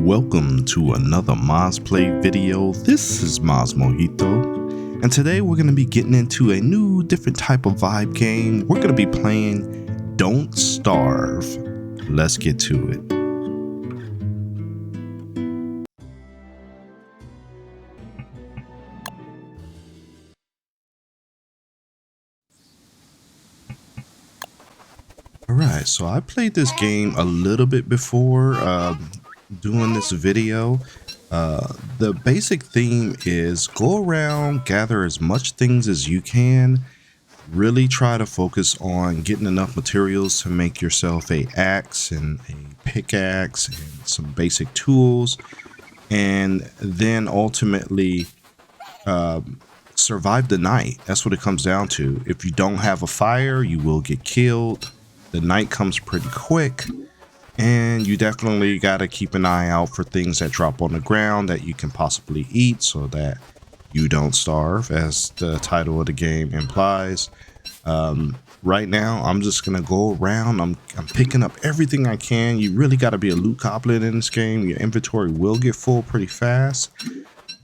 Welcome to another Moz Play video. This is Moz Mojito, and today we're going to be getting into a new different type of vibe game. We're going to be playing Don't Starve. Let's get to it. Alright, so I played this game a little bit before doing this video. The basic theme is go around, gather as much things as you can. Really try to focus on getting enough materials to make yourself a axe and a pickaxe and some basic tools. And then ultimately survive the night. That's what it comes down to. If you don't have a fire, you will get killed. The night comes pretty quick, and you definitely got to keep an eye out for things that drop on the ground that you can possibly eat so that you don't starve, as the title of the game implies. Right now, I'm just going to go around. I'm picking up everything I can. You really got to be a loot goblin in this game. Your inventory will get full pretty fast,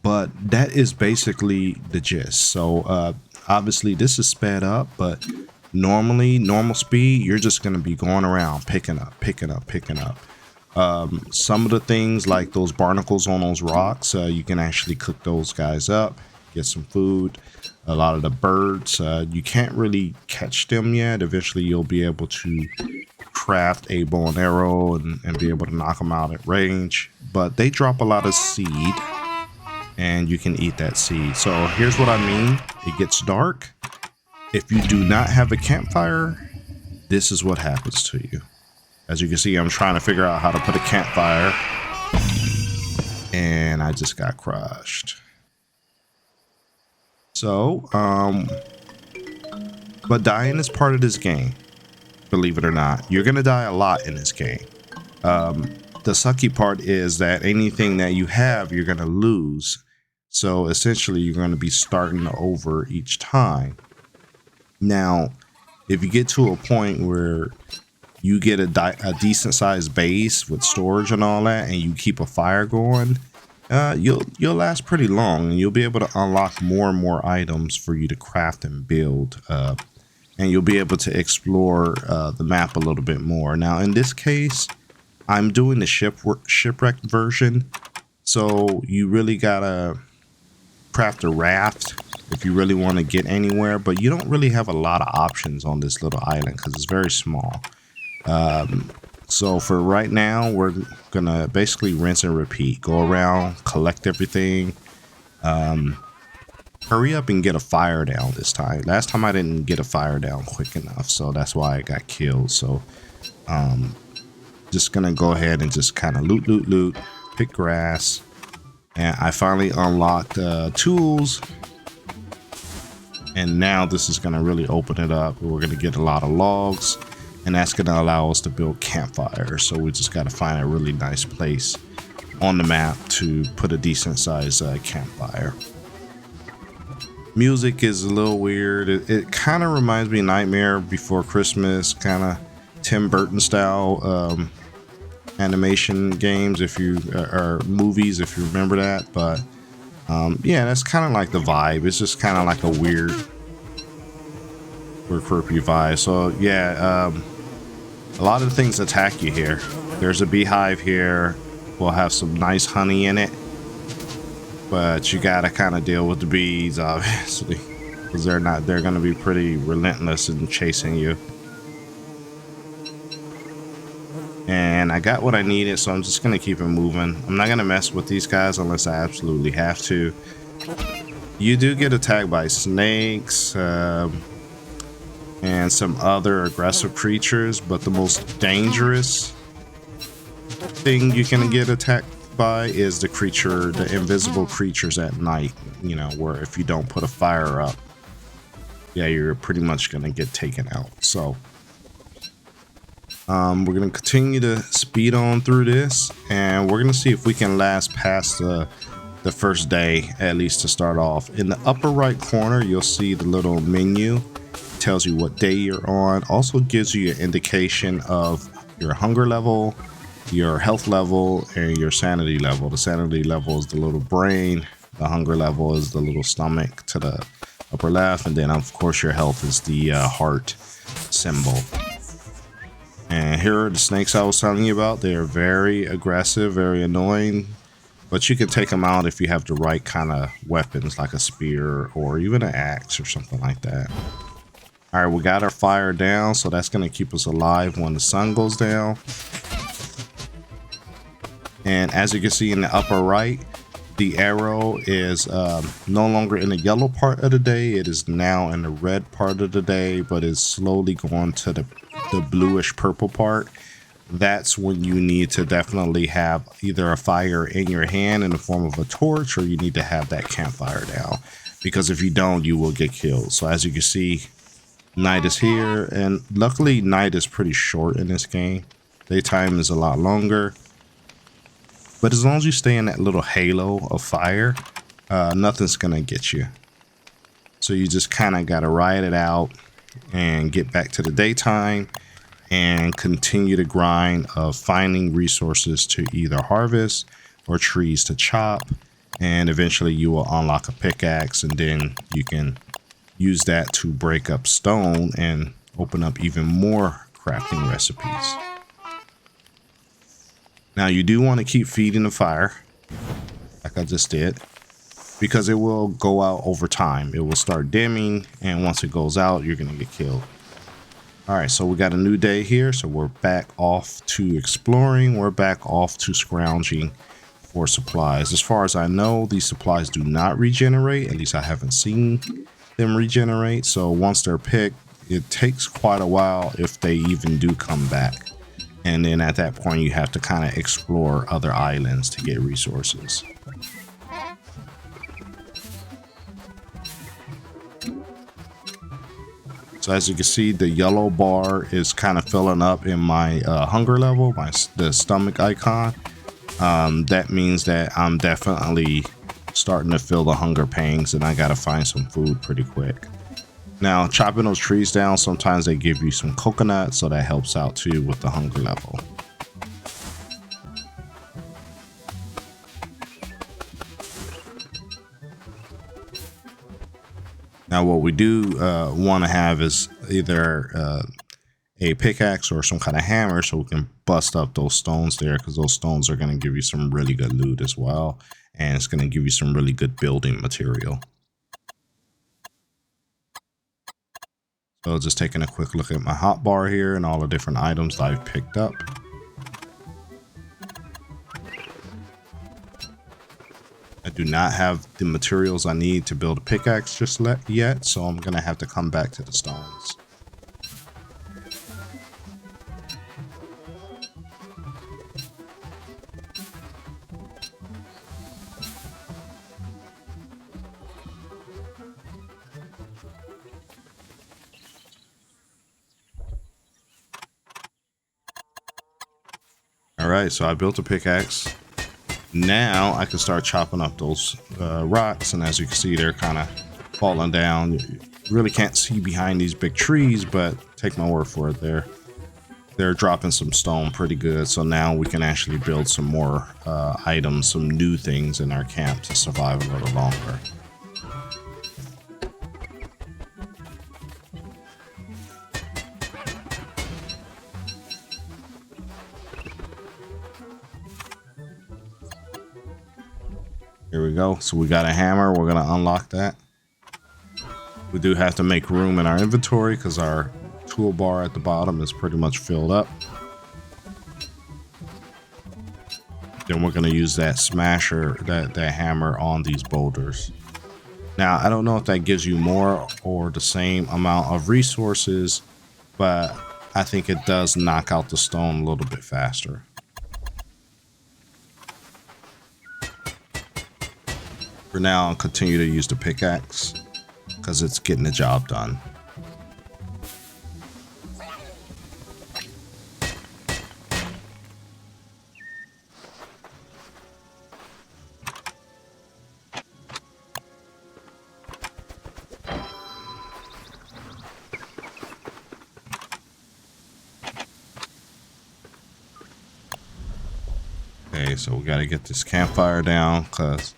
but that is basically the gist. So obviously, this is sped up, but normally normal speed, you're just going to be going around picking up. Some of the things like those barnacles on those rocks, you can actually cook those guys up, get some food. A lot of the birds, you can't really catch them yet. Eventually you'll be able to craft a bow and arrow and be able to knock them out at range, but they drop a lot of seed and you can eat that seed. So here's what I mean. It gets dark. If you do not have a campfire, this is what happens to you. As you can see, I'm trying to figure out how to put a campfire, and I just got crushed. So, but dying is part of this game, believe it or not. You're gonna die a lot in this game. The sucky part is that anything that you have, you're gonna lose. So essentially, you're gonna be starting over each time. Now, if you get to a point where you get a decent sized base with storage and all that, and you keep a fire going, you'll last pretty long, and you'll be able to unlock more and more items for you to craft and build, and you'll be able to explore the map a little bit more. Now, in this case, I'm doing the shipwrecked version, so you really gotta craft a raft if you really want to get anywhere, but you don't really have a lot of options on this little island because it's very small. So for right now, we're gonna basically rinse and repeat. Go around, collect everything. Hurry up and get a fire down this time. Last time I didn't get a fire down quick enough, so that's why I got killed. So just gonna go ahead and just kind of loot, pick grass. And I finally unlocked tools. And now this is going to really open it up. We're going to get a lot of logs, and that's going to allow us to build campfires. So we just got to find a really nice place on the map to put a decent size campfire. Music is a little weird. It kind of reminds me of Nightmare Before Christmas, kind of Tim Burton style animation games, if you or movies, if you remember that. But yeah, that's kind of like the vibe. It's just kind of like a weird creepy vibe. So yeah, a lot of things attack you here. There's a beehive here. We'll have some nice honey in it, but you gotta kind of deal with the bees, obviously, because they're gonna be pretty relentless in chasing you. And I got what I needed, so I'm just gonna keep it moving. I'm not gonna mess with these guys unless I absolutely have to. You do get attacked by snakes and some other aggressive creatures, but the most dangerous thing you can get attacked by is the invisible creatures at night. You know, where if you don't put a fire up, yeah, you're pretty much gonna get taken out. So we're going to continue to speed on through this, and we're going to see if we can last past the first day, at least to start off. In the upper right corner, you'll see the little menu. It tells you what day you're on. Also gives you an indication of your hunger level your health level and your sanity level. The sanity level is the little brain. The hunger level is the little stomach to the upper left. And then, of course, your health is the heart symbol. And here are the snakes I was telling you about. They're very aggressive, very annoying. But you can take them out if you have the right kind of weapons, like a spear or even an axe or something like that. All right, we got our fire down, so that's going to keep us alive when the sun goes down. And as you can see in the upper right, the arrow is no longer in the yellow part of the day. It is now in the red part of the day, but it's slowly going to the bluish purple part. That's when you need to definitely have either a fire in your hand in the form of a torch, or you need to have that campfire down, because if you don't, you will get killed. So as you can see, night is here, and luckily night is pretty short in this game. Daytime is a lot longer, but as long as you stay in that little halo of fire, nothing's gonna get you. So you just kind of gotta ride it out and get back to the daytime and continue the grind of finding resources to either harvest or trees to chop, and eventually you will unlock a pickaxe, and then you can use that to break up stone and open up even more crafting recipes. Now you do want to keep feeding the fire, like I just did, because it will go out over time. It will start dimming, and once it goes out, you're going to get killed. All right, so we got a new day here, so we're back off to exploring. We're back off to scrounging for supplies. As far as I know, these supplies do not regenerate. At least I haven't seen them regenerate. So once they're picked, it takes quite a while if they even do come back. And then at that point, you have to kind of explore other islands to get resources. So as you can see, the yellow bar is kind of filling up in my hunger level, the stomach icon. That means that I'm definitely starting to feel the hunger pangs, and I gotta find some food pretty quick. Now, chopping those trees down, sometimes they give you some coconut, so that helps out too with the hunger level. Now, what we do want to have is either a pickaxe or some kind of hammer, so we can bust up those stones there, because those stones are going to give you some really good loot as well, and it's going to give you some really good building material. So just taking a quick look at my hotbar here and all the different items that I've picked up. I do not have the materials I need to build a pickaxe just yet, so I'm going to have to come back to the stones. Alright, so I built a pickaxe. Now I can start chopping up those rocks, and as you can see, they're kind of falling down. You really can't see behind these big trees, but take my word for it, they're dropping some stone pretty good. So now we can actually build some more items, some new things in our camp to survive a little longer. Here we go. So we got a hammer. We're going to unlock that. We do have to make room in our inventory because our toolbar at the bottom is pretty much filled up. Then we're going to use that smasher, that hammer on these boulders. Now, I don't know if that gives you more or the same amount of resources, but I think it does knock out the stone a little bit faster. For now, I'll continue to use the pickaxe because it's getting the job done. Okay, so we got to get this campfire down because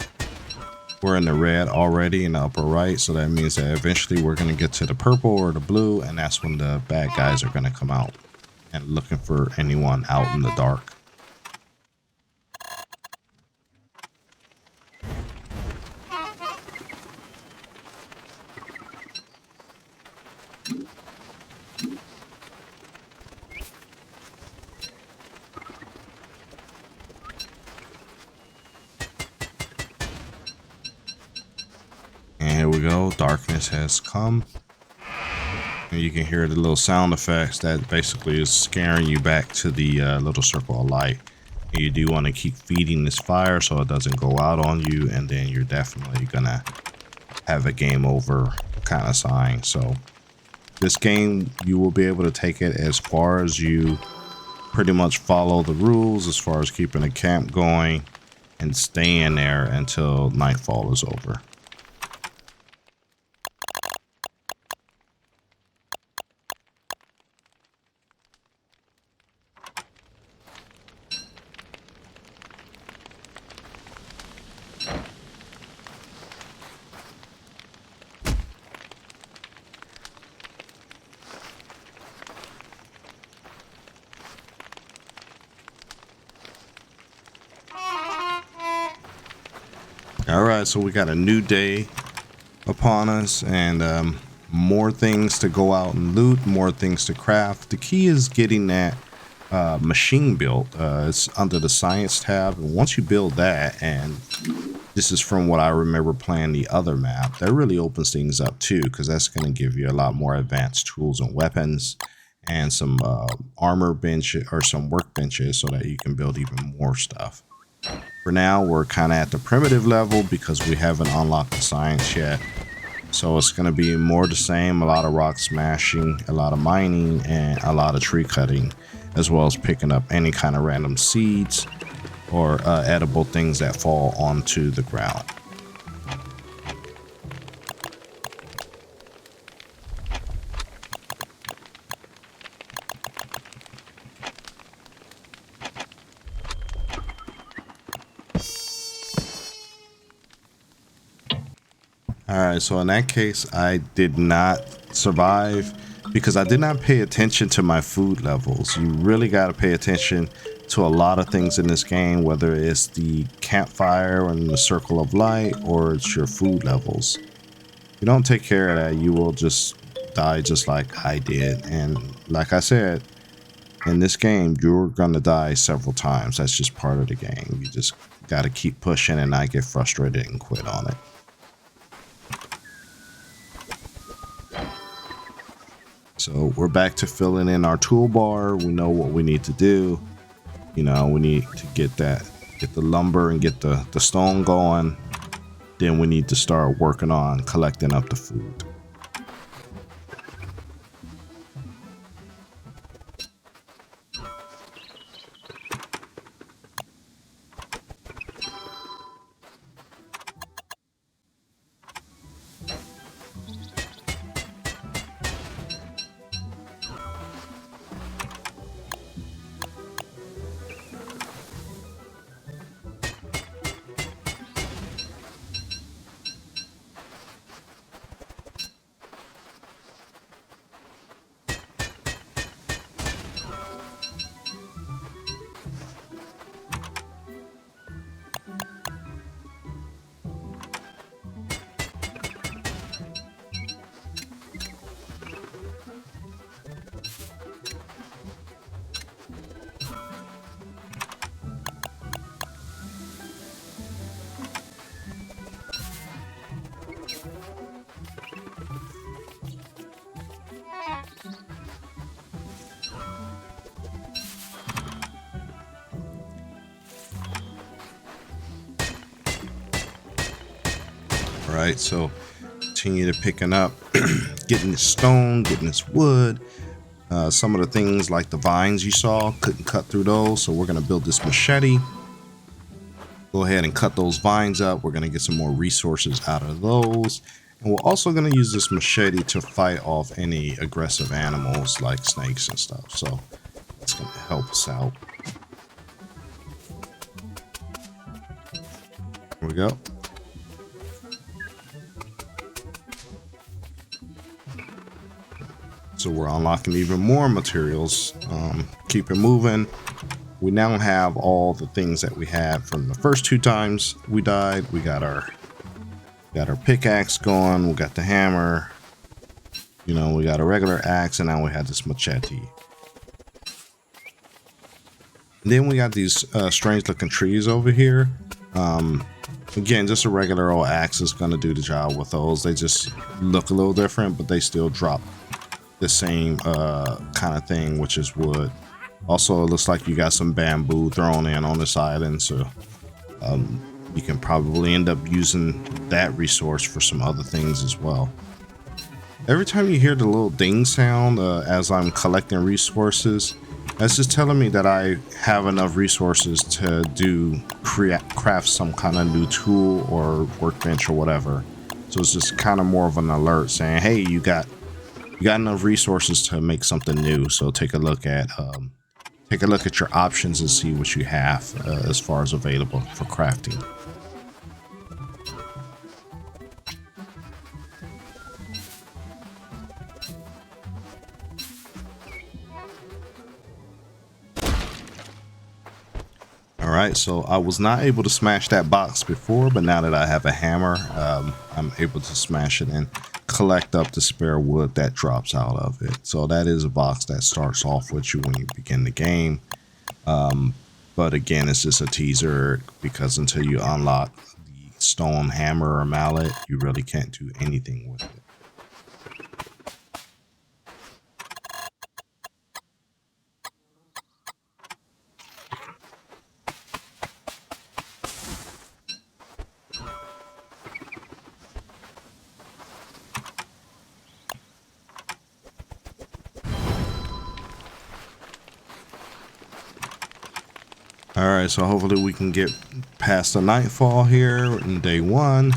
we're in the red already in the upper right. So that means that eventually we're going to get to the purple or the blue, and that's when the bad guys are going to come out and looking for anyone out in the dark. And here we go. Darkness has come. And you can hear the little sound effects that basically is scaring you back to the little circle of light. And you do want to keep feeding this fire so it doesn't go out on you, and then you're definitely gonna have a game over kind of sign. So this game, you will be able to take it as far as you pretty much follow the rules as far as keeping a camp going and staying there until nightfall is over. All right, so we got a new day upon us, and more things to go out and loot, more things to craft. The key is getting that machine built. It's under the science tab, and once you build that, and this is from what I remember playing the other map, that really opens things up too, because that's going to give you a lot more advanced tools and weapons and some armor bench or some workbenches so that you can build even more stuff. For now, we're kind of at the primitive level because we haven't unlocked the science yet. So it's going to be more the same, a lot of rock smashing, a lot of mining, and a lot of tree cutting, as well as picking up any kind of random seeds or edible things that fall onto the ground. Alright, so in that case, I did not survive because I did not pay attention to my food levels. You really got to pay attention to a lot of things in this game, whether it's the campfire and the circle of light or it's your food levels. If you don't take care of that, you will just die just like I did. And like I said, in this game, you're going to die several times. That's just part of the game. You just got to keep pushing and not get frustrated and quit on it. So we're back to filling in our toolbar. We know what we need to do. You know, we need to get the lumber and get the stone going. Then we need to start working on collecting up the food. Right, so continue to picking up, getting this stone, getting this wood. Some of the things like the vines you saw, couldn't cut through those, so we're going to build this machete. Go ahead and cut those vines up. We're going to get some more resources out of those. And we're also going to use this machete to fight off any aggressive animals like snakes and stuff. So it's going to help us out. Here we go. So we're unlocking even more materials. Keep it moving. We now have all the things that we had from the first 2 times we died. We got our pickaxe going. We got the hammer. You know, we got a regular axe, and now we have this machete. And then we got these strange looking trees over here. Again, just a regular old axe is going to do the job with those. They just look a little different, but they still drop the same kind of thing, which is wood. Also, it looks like you got some bamboo thrown in on this island, so you can probably end up using that resource for some other things as well. Every time you hear the little ding sound as I'm collecting resources, that's just telling me that I have enough resources to craft some kind of new tool or workbench or whatever. So it's just kind of more of an alert saying, hey, you got enough resources to make something new. So take a look at your options and see what you have as far as available for crafting. Alright, so I was not able to smash that box before, but now that I have a hammer, I'm able to smash it and collect up the spare wood that drops out of it. So that is a box that starts off with you when you begin the game. But again, it's just a teaser because until you unlock the stone hammer or mallet, you really can't do anything with it. Alright, so hopefully we can get past the nightfall here in day 1.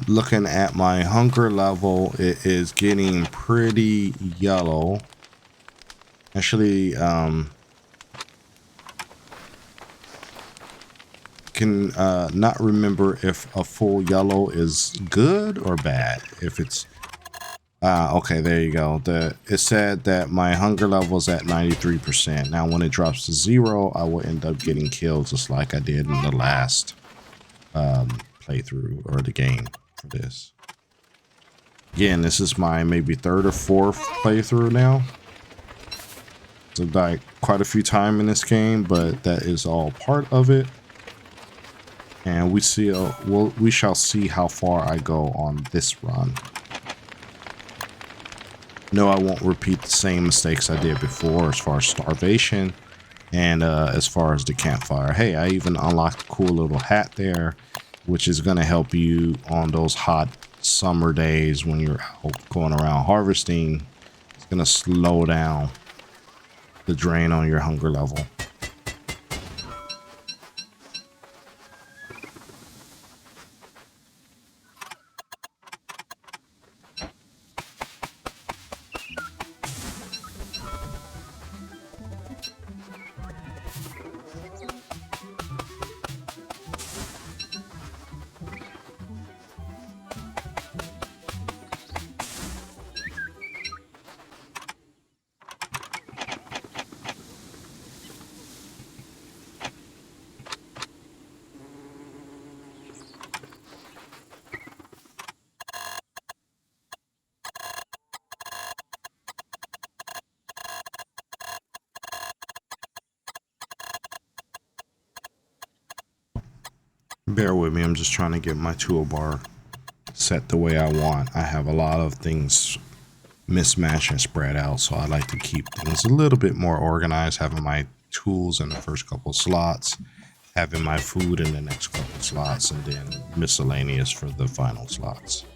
Looking at my hunger level, it is getting pretty yellow. Actually, can not remember if a full yellow is good or bad. If it's okay, there you go. It said that my hunger level is at 93%. Now, when it drops to 0, I will end up getting killed just like I did in the last playthrough or the game for this. Again, this is my maybe 3rd or 4th playthrough now. So I've died quite a few times in this game, but that is all part of it. And we shall see how far I go on this run. No, I won't repeat the same mistakes I did before as far as starvation and as far as the campfire. Hey, I even unlocked a cool little hat there, which is going to help you on those hot summer days when you're out going around harvesting. It's going to slow down the drain on your hunger level. Bear with me, I'm just trying to get my toolbar set the way I want. I have a lot of things mismatched and spread out, so I like to keep things a little bit more organized, having my tools in the first couple slots, having my food in the next couple slots, and then miscellaneous for the final slots.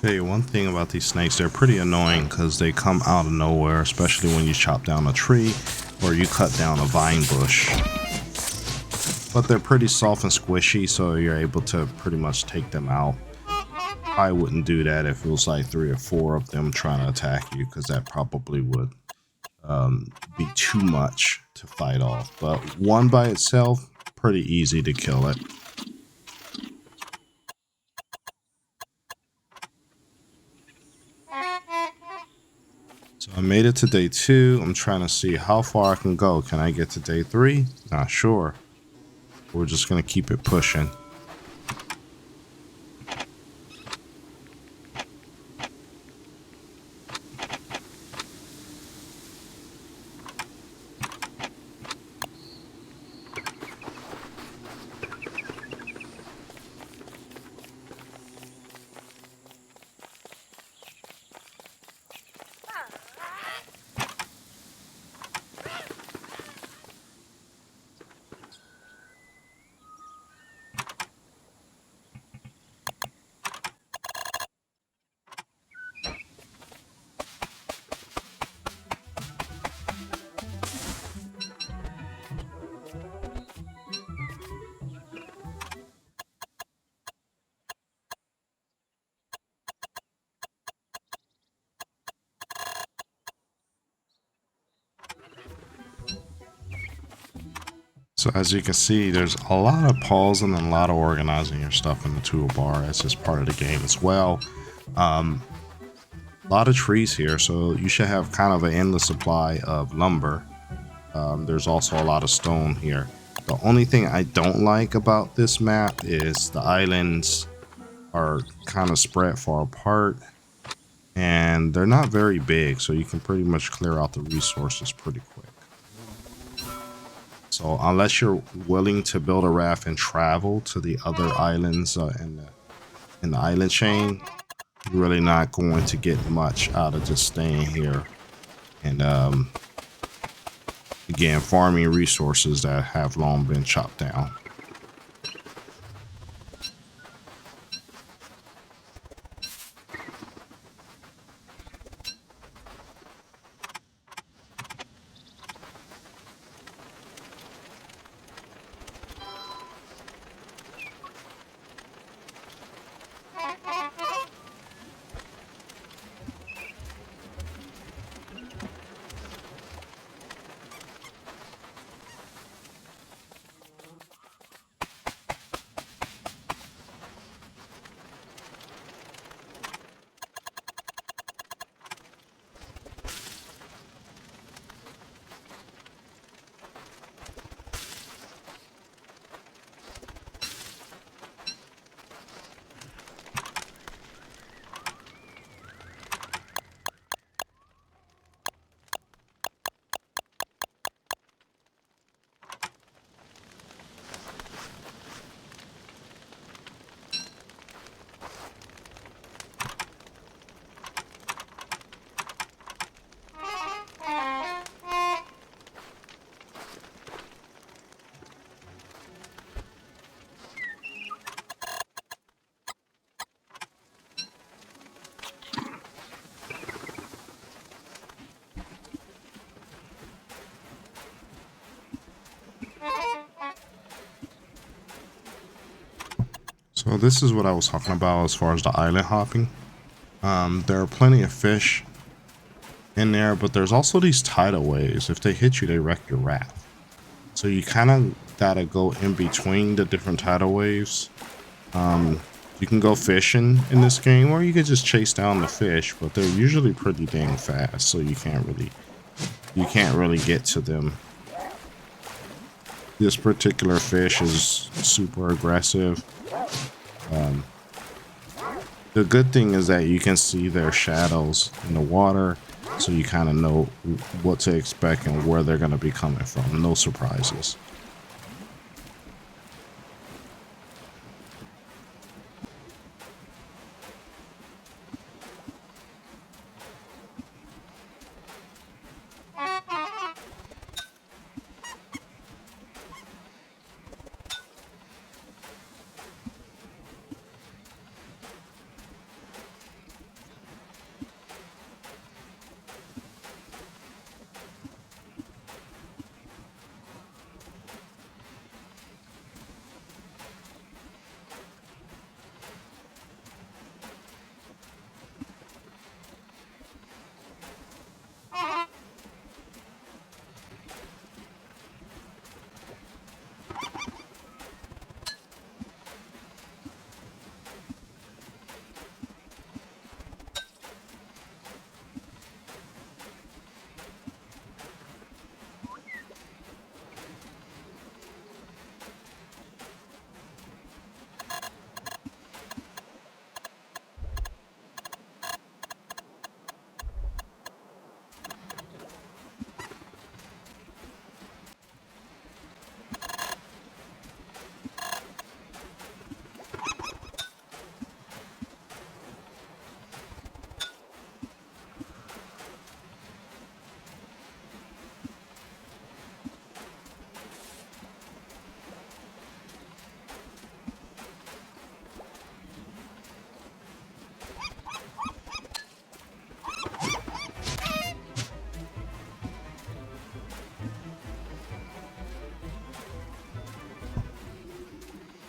Hey, one thing about these snakes, they're pretty annoying because they come out of nowhere, especially when you chop down a tree or you cut down a vine bush. But they're pretty soft and squishy, so you're able to pretty much take them out. I wouldn't do that if it was like 3 or 4 of them trying to attack you, because that probably would be too much to fight off. But one by itself, pretty easy to kill it. So I made it to day 2. I'm trying to see how far I can go. Can I get to day 3? Not sure. We're just going to keep it pushing. So as you can see, there's a lot of pausing and a lot of organizing your stuff in the toolbar. That's just part of the game as well. A lot of trees here, so you should have kind of an endless supply of lumber. There's also a lot of stone here. The only thing I don't like about this map is the islands are kind of spread far apart and they're not very big, so you can pretty much clear out the resources pretty quick. So unless you're willing to build a raft and travel to the other islands in the island chain, you're really not going to get much out of just staying here and again farming resources that have long been chopped down. So this is what I was talking about as far as the island hopping. There are plenty of fish in there, but there's also these tidal waves. If they hit you, they wreck your raft. So you kind of gotta go in between the different tidal waves. You can go fishing in this game, or you could just chase down the fish, but they're usually pretty dang fast, so you can't really get to them. This particular fish is super aggressive. The good thing is that you can see their shadows in the water, so you kind of know what to expect and where they're going to be coming from. No surprises.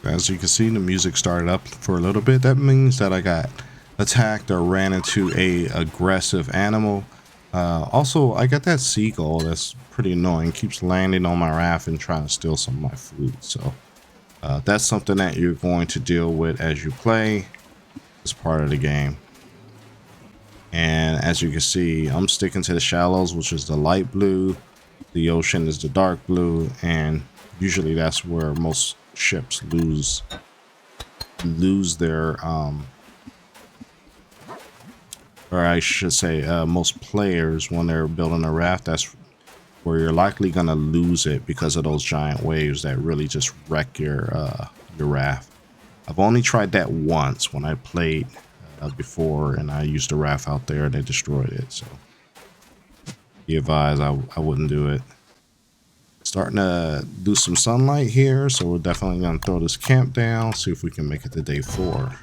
As you can see, the music started up for a little bit. That means that I got attacked or ran into a aggressive animal. Also, I got that seagull that's pretty annoying. Keeps landing on my raft and trying to steal some of my food. So that's something that you're going to deal with as you play. It's part of the game. And as you can see, I'm sticking to the shallows, which is the light blue. The ocean is the dark blue, and usually that's where most ships lose their or I should say most players, when they're building a raft, that's where you're likely gonna lose it because of those giant waves that really just wreck your raft. I've only tried that once when I played before, and I used a raft out there and they destroyed it. So be advised, I wouldn't do it. Starting to do some sunlight here, so we're definitely gonna throw this camp down, see if we can make it to day 4.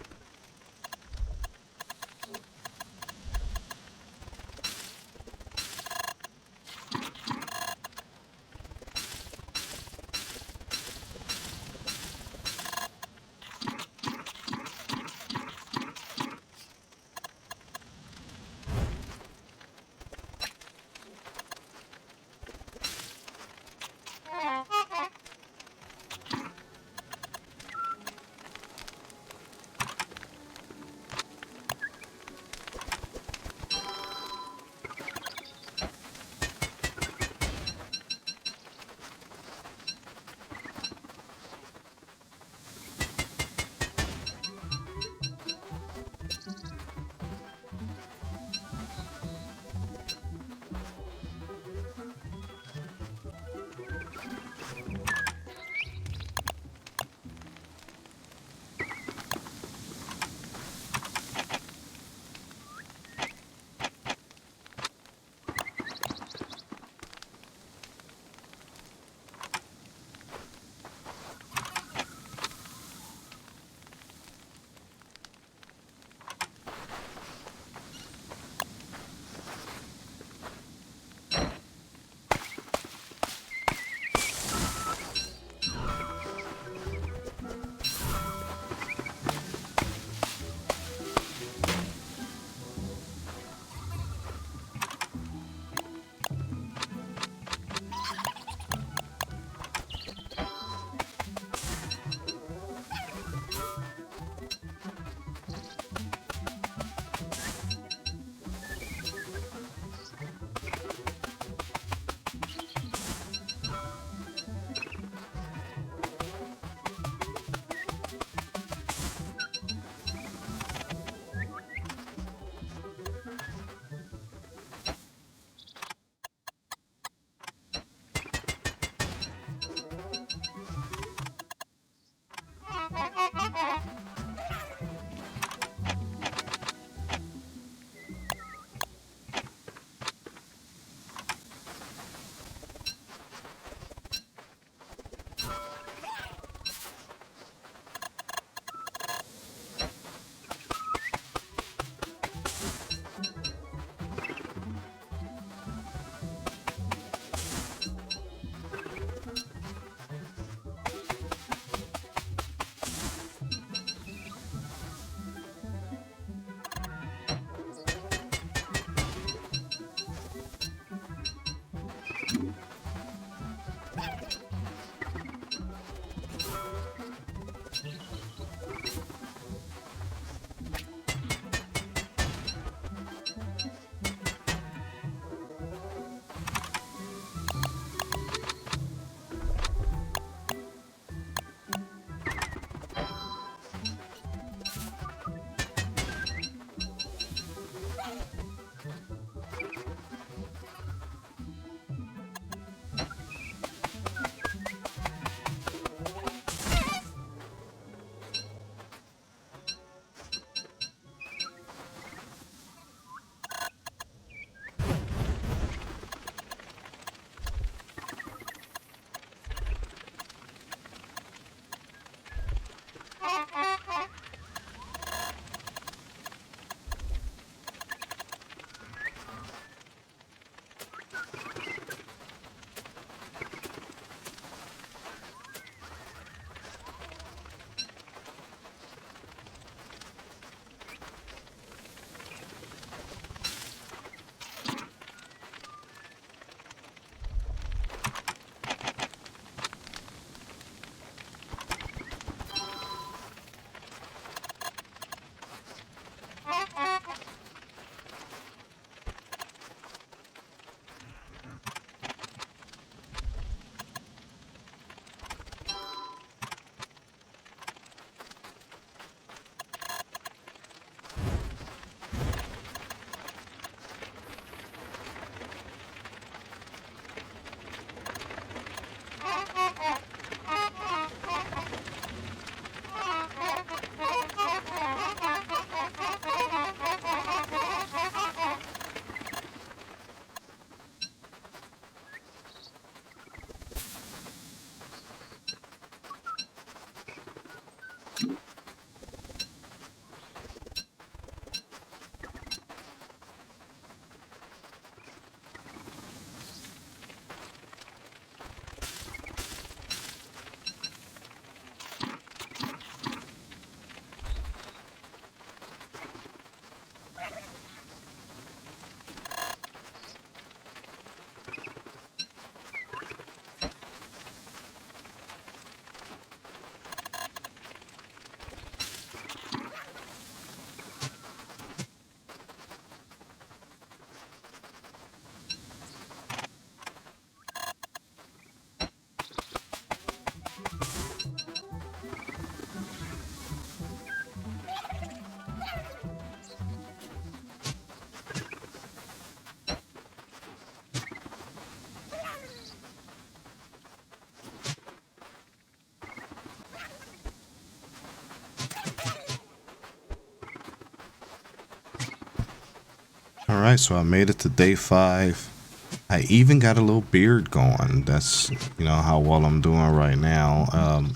right, so I made it to day 5. I even got a little beard going. That's, you know, how well I'm doing right now.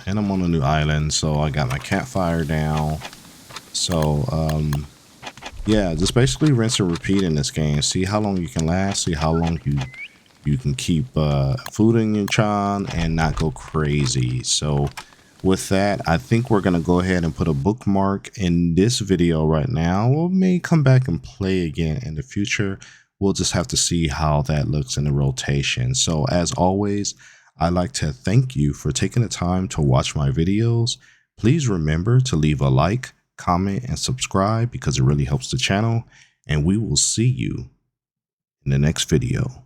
And I'm on a new island, so I got my campfire down. So, yeah, just basically rinse and repeat in this game. See how long you can last. See how long you can keep food in your chan and not go crazy. So with that, I think we're going to go ahead and put a bookmark in this video right now. We may come back and play again in the future. We'll just have to see how that looks in the rotation. So as always, I'd like to thank you for taking the time to watch my videos. Please remember to leave a like, comment, and subscribe because it really helps the channel. And we will see you in the next video.